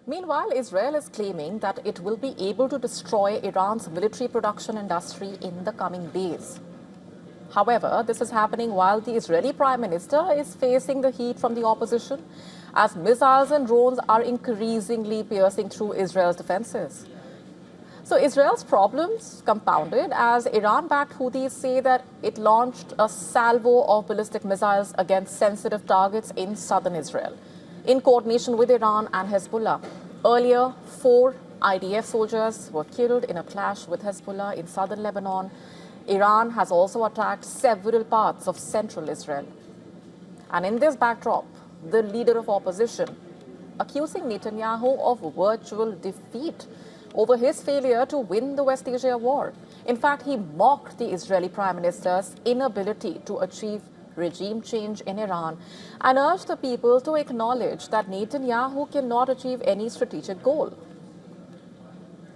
Meanwhile, Israel is claiming that it will be able to destroy Iran's military production industry in the coming days. However, this is happening while the Israeli Prime Minister is facing the heat from the opposition as missiles and drones are increasingly piercing through Israel's defenses. So Israel's problems compounded as Iran-backed Houthis say that it launched a salvo of ballistic missiles against sensitive targets in southern Israel, in coordination with Iran and Hezbollah. Earlier, 4 IDF soldiers were killed in a clash with Hezbollah in southern Lebanon. Iran has also attacked several parts of central Israel. And in this backdrop, the leader of opposition accusing Netanyahu of virtual defeat over his failure to win the West Asia war. In fact, he mocked the Israeli Prime Minister's inability to achieve regime change in Iran and urged the people to acknowledge that Netanyahu cannot achieve any strategic goal.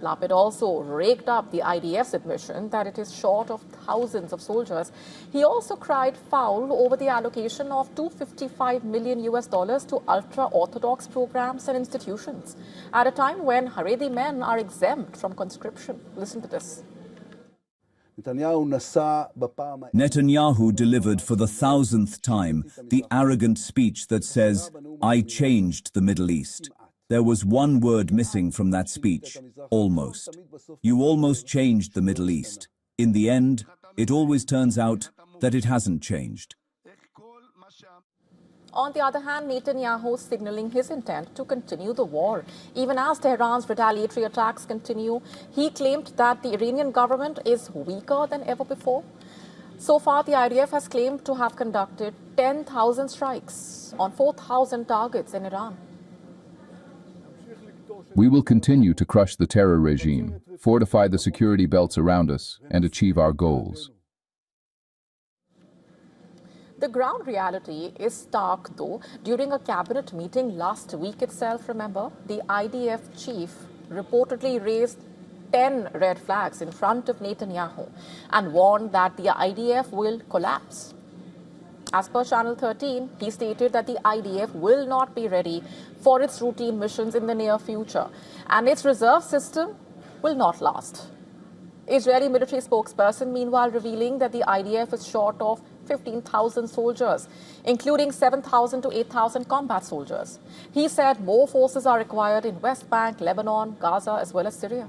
Lapid also raked up the IDF's admission that it is short of thousands of soldiers. He also cried foul over the allocation of $255 million to ultra-Orthodox programs and institutions at a time when Haredi men are exempt from conscription. Listen to this. Netanyahu delivered for the 1,000th time the arrogant speech that says, "I changed the Middle East." There was one word missing from that speech, almost. You almost changed the Middle East. In the end, it always turns out that it hasn't changed. On the other hand, Netanyahu signaling his intent to continue the war. Even as Tehran's retaliatory attacks continue, he claimed that the Iranian government is weaker than ever before. So far, the IDF has claimed to have conducted 10,000 strikes on 4,000 targets in Iran. We will continue to crush the terror regime, fortify the security belts around us, and achieve our goals. The ground reality is stark, though. During a cabinet meeting last week itself, remember, the IDF chief reportedly raised 10 red flags in front of Netanyahu and warned that the IDF will collapse. As per Channel 13, he stated that the IDF will not be ready for its routine missions in the near future, and its reserve system will not last. Israeli military spokesperson, meanwhile, revealing that the IDF is short of 15,000 soldiers, including 7,000 to 8,000 combat soldiers. He said more forces are required in West Bank, Lebanon, Gaza, as well as Syria.